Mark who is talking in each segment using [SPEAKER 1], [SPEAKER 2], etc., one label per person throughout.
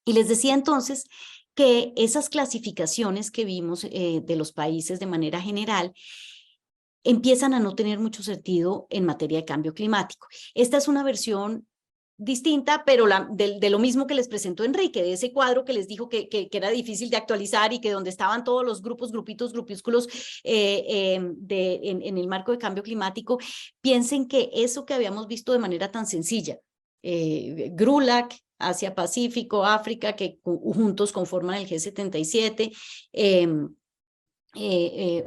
[SPEAKER 1] Y les decía entonces que esas clasificaciones que vimos de los países de manera general empiezan a no tener mucho sentido en materia de cambio climático. Esta es una versión distinta, pero de lo mismo que les presentó Enrique, de ese cuadro que les dijo que era difícil de actualizar y que donde estaban todos los grupos, grupitos, grupúsculos en el marco de cambio climático. Piensen que eso que habíamos visto de manera tan sencilla, GRULAC, Asia-Pacífico, África, que juntos conforman el G77,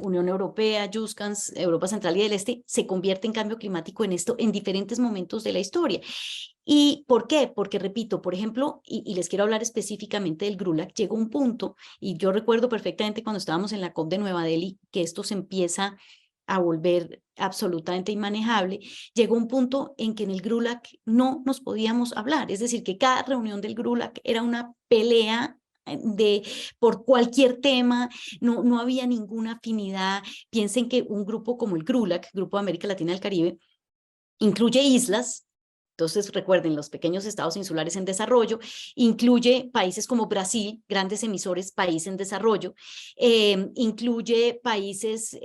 [SPEAKER 1] Unión Europea, JUSCANS, Europa Central y del Este, se convierte en cambio climático en esto en diferentes momentos de la historia. ¿Y por qué? Porque, repito, por ejemplo, y les quiero hablar específicamente del GRULAC, llegó un punto, y yo recuerdo perfectamente cuando estábamos en la COP de Nueva Delhi, que esto se empieza a volver absolutamente inmanejable, llegó un punto en que en el GRULAC no nos podíamos hablar, es decir, que cada reunión del GRULAC era una pelea por cualquier tema, no había ninguna afinidad. Piensen que un grupo como el GRULAC, Grupo de América Latina y el Caribe, incluye islas. Entonces, recuerden, los pequeños estados insulares en desarrollo, incluye países como Brasil, grandes emisores, país en desarrollo, incluye países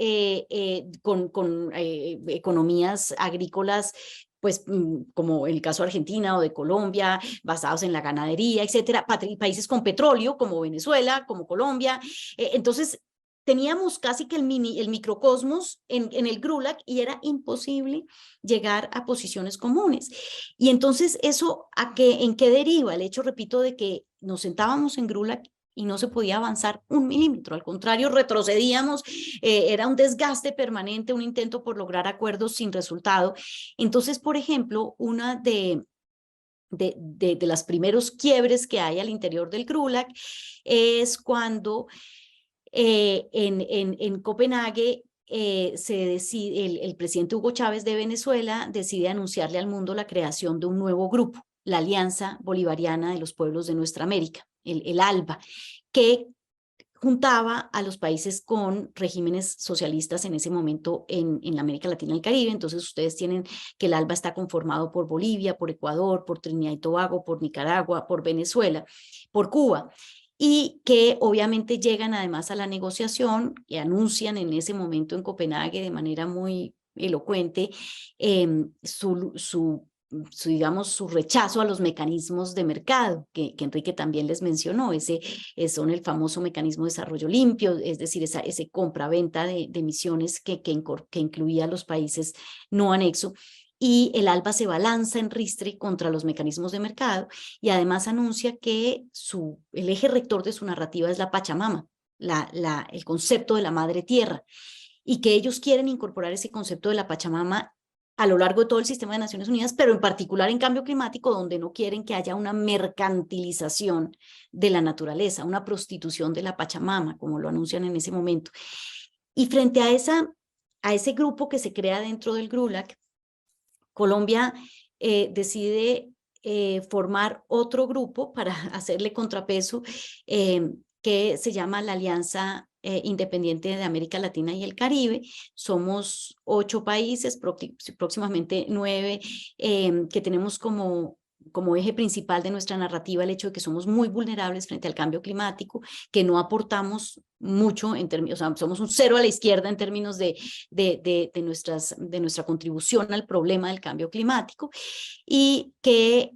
[SPEAKER 1] con economías agrícolas, pues como el caso de Argentina o de Colombia, basados en la ganadería, etcétera, países con petróleo como Venezuela, como Colombia. Entonces, teníamos casi que el microcosmos en el GRULAC y era imposible llegar a posiciones comunes. Y entonces eso, ¿en qué deriva? El hecho, repito, de que nos sentábamos en GRULAC y no se podía avanzar un milímetro, al contrario, retrocedíamos, era un desgaste permanente, un intento por lograr acuerdos sin resultado. Entonces, por ejemplo, una de las primeros quiebres que hay al interior del GRULAC es cuando en Copenhague se decide, el presidente Hugo Chávez de Venezuela decide anunciarle al mundo la creación de un nuevo grupo, la Alianza Bolivariana de los Pueblos de Nuestra América, el ALBA, que juntaba a los países con regímenes socialistas en ese momento en la América Latina y el Caribe. Entonces ustedes tienen que el ALBA está conformado por Bolivia, por Ecuador, por Trinidad y Tobago, por Nicaragua, por Venezuela, por Cuba, y que obviamente llegan además a la negociación y anuncian en ese momento en Copenhague de manera muy elocuente digamos, su rechazo a los mecanismos de mercado, que Enrique también les mencionó, son el famoso mecanismo de desarrollo limpio, es decir, ese compra-venta de emisiones que incluía a los países no anexo. Y el ALBA se balanza en ristre contra los mecanismos de mercado y además anuncia que el eje rector de su narrativa es la Pachamama, el concepto de la madre tierra, y que ellos quieren incorporar ese concepto de la Pachamama a lo largo de todo el sistema de Naciones Unidas, pero en particular en cambio climático, donde no quieren que haya una mercantilización de la naturaleza, una prostitución de la Pachamama, como lo anuncian en ese momento. Y frente a ese grupo que se crea dentro del GRULAC, Colombia decide formar otro grupo para hacerle contrapeso que se llama la Alianza Independiente de América Latina y el Caribe. Somos 8 países, próximamente 9, que tenemos como eje principal de nuestra narrativa el hecho de que somos muy vulnerables frente al cambio climático, que no aportamos mucho en términos, o sea, somos un cero a la izquierda en términos de nuestra contribución al problema del cambio climático, y que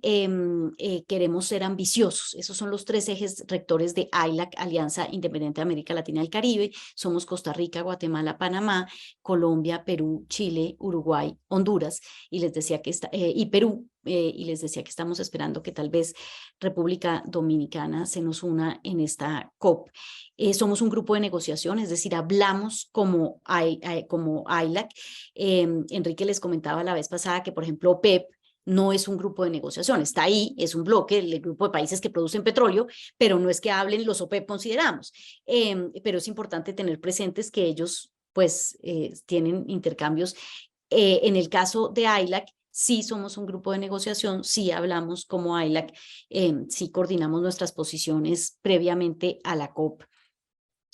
[SPEAKER 1] queremos ser ambiciosos. Esos son los 3 ejes rectores de AILAC, Alianza Independiente de América Latina y el Caribe. Somos Costa Rica, Guatemala, Panamá, Colombia, Perú, Chile, Uruguay, Honduras, y les decía que y Perú, y les decía que estamos esperando que tal vez República Dominicana se nos una en esta COP. Somos un grupo de negociación, es decir, hablamos como AILAC. Enrique les comentaba la vez pasada que, por ejemplo, OPEP no es un grupo de negociación, está ahí, es un bloque, el grupo de países que producen petróleo, pero no es que hablen los OPEP, consideramos. Pero es importante tener presentes que ellos, pues, tienen intercambios. En el caso de AILAC, sí somos un grupo de negociación, sí hablamos como AILAC, sí coordinamos nuestras posiciones previamente a la COP,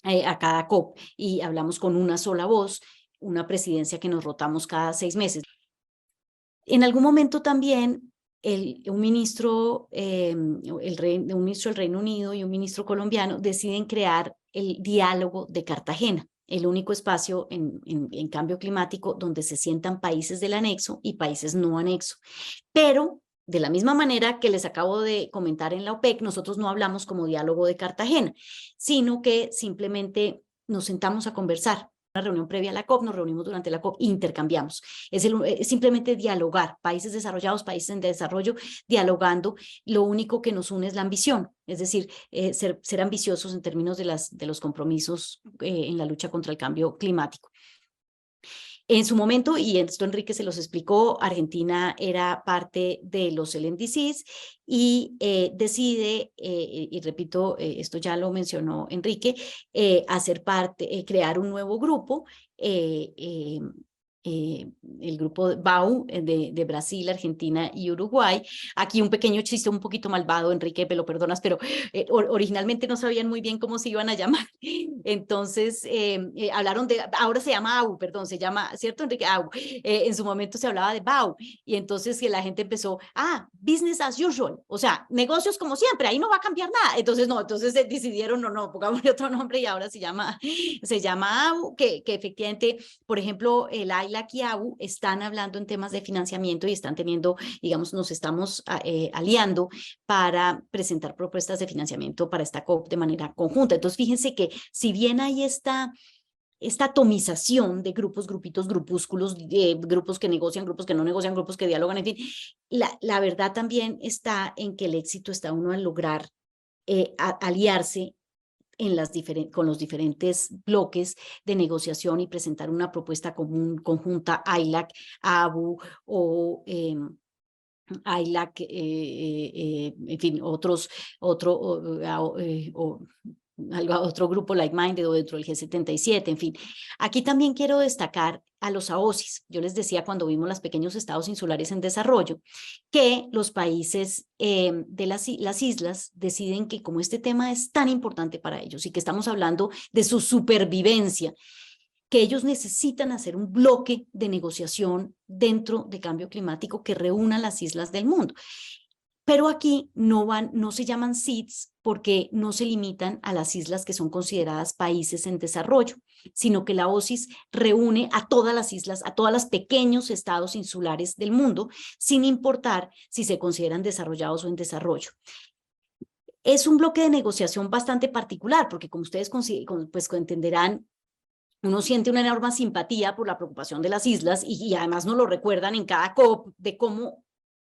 [SPEAKER 1] a cada COP, y hablamos con una sola voz, una presidencia que nos rotamos cada 6 meses. En algún momento también un ministro, un ministro del Reino Unido y un ministro colombiano deciden crear el diálogo de Cartagena, el único espacio en cambio climático donde se sientan países del anexo y países no anexo. Pero de la misma manera que les acabo de comentar en la OPEC, nosotros no hablamos como diálogo de Cartagena, sino que simplemente nos sentamos a conversar. Una reunión previa a la COP, nos reunimos durante la COP, intercambiamos. Es simplemente dialogar, países desarrollados, países en desarrollo, dialogando. Lo único que nos une es la ambición, es decir, ser ambiciosos en términos de los compromisos en la lucha contra el cambio climático. En su momento, y esto Enrique se los explicó, Argentina era parte de los LNDCs y decide, y repito, esto ya lo mencionó Enrique, hacer parte, crear un nuevo grupo, el grupo BAU de Brasil, Argentina y Uruguay. Aquí un pequeño chiste un poquito malvado, Enrique, me lo perdonas, pero originalmente no sabían muy bien cómo se iban a llamar. Entonces hablaron de, ahora se llama AU, perdón, se llama, ¿cierto, Enrique? AU. En su momento se hablaba de BAU y entonces que la gente empezó, business as usual, o sea, negocios como siempre, ahí no va a cambiar nada. Entonces no, entonces decidieron, no, pongámosle otro nombre y ahora se llama AU, que efectivamente, por ejemplo, el AILAC y AU están hablando en temas de financiamiento y están teniendo, digamos, nos estamos aliando para presentar propuestas de financiamiento para esta COP de manera conjunta. Entonces, fíjense que si bien hay esta atomización de grupos, grupitos, grupúsculos, grupos que negocian, grupos que no negocian, grupos que dialogan, en fin, la verdad también está en que el éxito está uno en lograr aliarse con los diferentes bloques de negociación y presentar una propuesta común, conjunta, AILAC, ABU o AILAC, en fin, otro grupo like-minded o dentro del G77, en fin. Aquí también quiero destacar a los AOSIS. Yo les decía cuando vimos los pequeños estados insulares en desarrollo, que los países de las islas deciden que como este tema es tan importante para ellos y que estamos hablando de su supervivencia, que ellos necesitan hacer un bloque de negociación dentro de cambio climático que reúna las islas del mundo. Pero aquí no se llaman SIDS porque no se limitan a las islas que son consideradas países en desarrollo, sino que la OSIS reúne a todas las islas, a todos los pequeños estados insulares del mundo, sin importar si se consideran desarrollados o en desarrollo. Es un bloque de negociación bastante particular, porque como ustedes pues entenderán, uno siente una enorme simpatía por la preocupación de las islas y además nos lo recuerdan en cada COP de cómo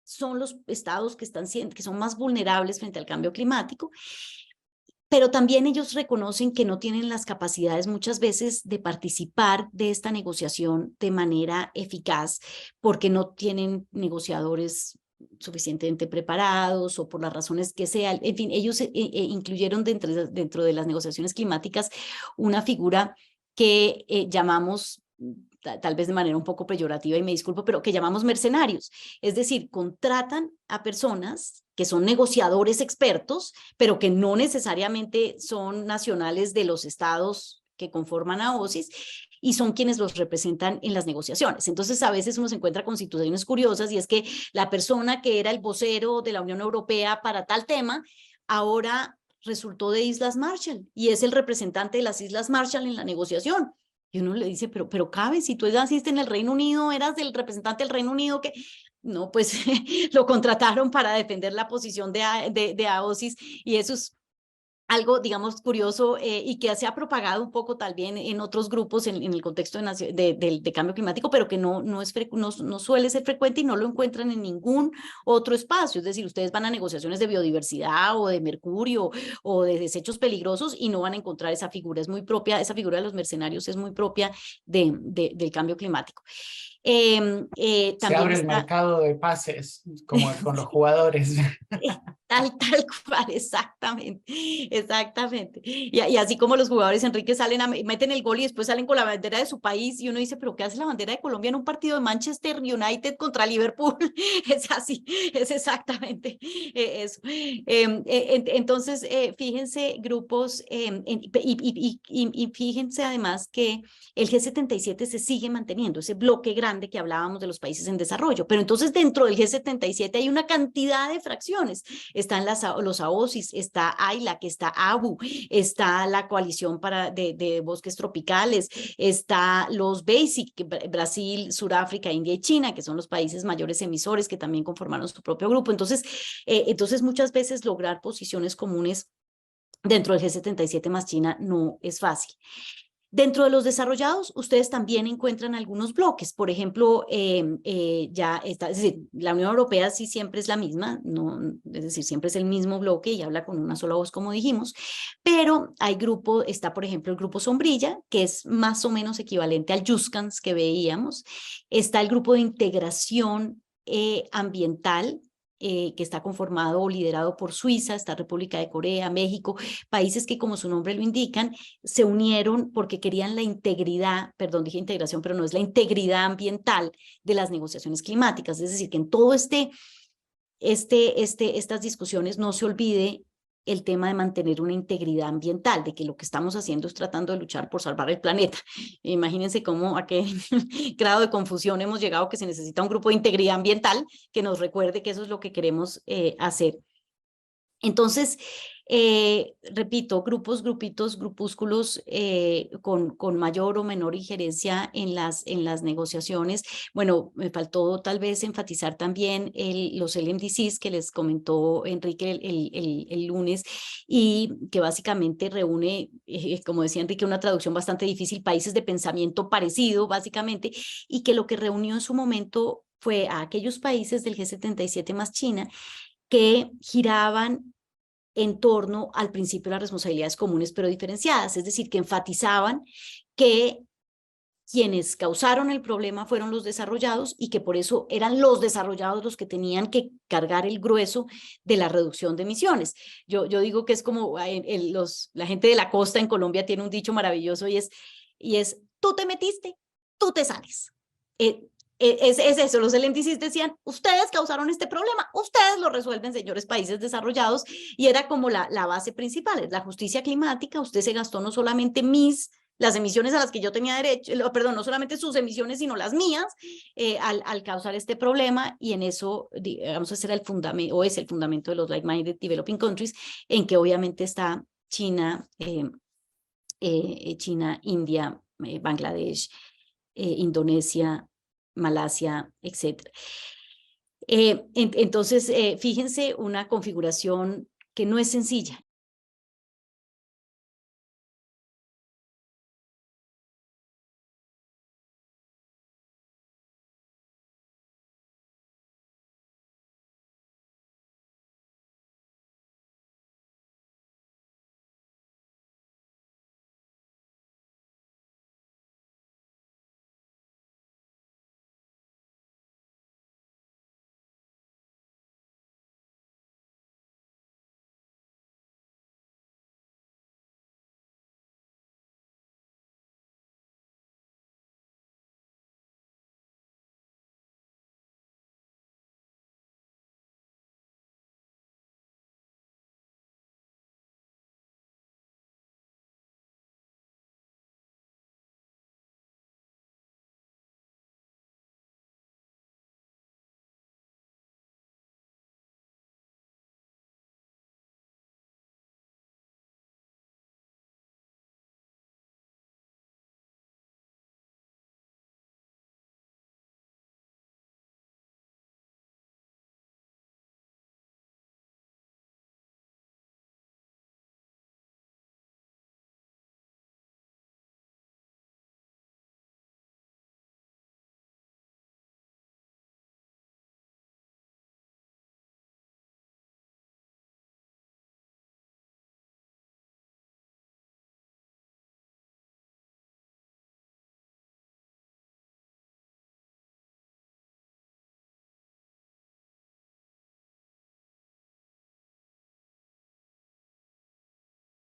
[SPEAKER 1] son los estados que son más vulnerables frente al cambio climático, pero también ellos reconocen que no tienen las capacidades muchas veces de participar de esta negociación de manera eficaz porque no tienen negociadores suficientemente preparados o por las razones que sean. En fin, ellos incluyeron dentro de las negociaciones climáticas una figura que llamamos, tal vez de manera un poco peyorativa y me disculpo, pero que llamamos mercenarios. Es decir, contratan a personas que son negociadores expertos, pero que no necesariamente son nacionales de los estados que conforman a OSIS y son quienes los representan en las negociaciones. Entonces, a veces uno se encuentra con situaciones curiosas y es que la persona que era el vocero de la Unión Europea para tal tema, ahora resultó de Islas Marshall y es el representante de las Islas Marshall en la negociación. Y uno le dice, pero cabe, si tú naciste en el Reino Unido, eras el representante del Reino Unido, que no, pues lo contrataron para defender la posición de AOSIS y eso es algo, digamos, curioso y que se ha propagado un poco también en otros grupos en el contexto de cambio climático, pero que no suele ser frecuente y no lo encuentran en ningún otro espacio. Es decir, ustedes van a negociaciones de biodiversidad o de mercurio o de desechos peligrosos y no van a encontrar esa figura. Es muy propia, esa figura de los mercenarios es muy propia del cambio climático.
[SPEAKER 2] Se abre el mercado de pases, como con los jugadores.
[SPEAKER 1] Tal cual, exactamente. Y así como los jugadores, Enrique, meten el gol y después salen con la bandera de su país y uno dice, pero ¿qué hace la bandera de Colombia en un partido de Manchester United contra Liverpool? Es así, es exactamente eso. Entonces, fíjense, grupos, y fíjense además que el G77 se sigue manteniendo, ese bloque grande grande que hablábamos de los países en desarrollo. Pero entonces dentro del G77 hay una cantidad de fracciones. Están los AOSIS, está AILAC, está ABU, está la Coalición de Bosques Tropicales, está los BASIC, Brasil, Sudáfrica, India y China, que son los países mayores emisores que también conformaron su propio grupo. Entonces muchas veces lograr posiciones comunes dentro del G77 más China no es fácil. Dentro de los desarrollados, ustedes también encuentran algunos bloques. Por ejemplo, ya está, es decir, la Unión Europea sí siempre es la misma, no, es decir, siempre es el mismo bloque y habla con una sola voz, como dijimos, pero hay está, por ejemplo, el grupo Sombrilla, que es más o menos equivalente al JUSCANS que veíamos. Está el grupo de integración ambiental, que está conformado o liderado por Suiza, está República de Corea, México, países que, como su nombre lo indican, se unieron porque querían la integridad, perdón, dije integración, pero no es la integridad ambiental de las negociaciones climáticas. Es decir, que en todo estas discusiones no se olvide el tema de mantener una integridad ambiental, de que lo que estamos haciendo es tratando de luchar por salvar el planeta. Imagínense cómo a qué grado de confusión hemos llegado, que se necesita un grupo de integridad ambiental que nos recuerde que eso es lo que queremos hacer. Entonces, repito, grupitos, grupúsculos con mayor o menor injerencia en las negociaciones. Bueno, me faltó tal vez enfatizar también los LMDCs que les comentó Enrique el lunes, y que básicamente reúne, como decía Enrique, una traducción bastante difícil, países de pensamiento parecido, básicamente, y que lo que reunió en su momento fue a aquellos países del G77 más China que giraban en torno al principio de las responsabilidades comunes pero diferenciadas, es decir, que enfatizaban que quienes causaron el problema fueron los desarrollados y que por eso eran los desarrollados los que tenían que cargar el grueso de la reducción de emisiones. Yo digo que es como la gente de la costa en Colombia tiene un dicho maravilloso y es tú te metiste, tú te sales. Es eso, los LMDCs decían, ustedes causaron este problema, ustedes lo resuelven, señores países desarrollados, y era como la base principal, es la justicia climática. Usted se gastó no solamente las emisiones a las que yo tenía derecho, perdón, no solamente sus emisiones, sino las mías, al causar este problema, y en eso, digamos, ese era el fundamento, o es el fundamento de los like-minded developing countries, en que obviamente está China, India, Bangladesh, Indonesia, Malasia, etc. Entonces, fíjense, una configuración que no es sencilla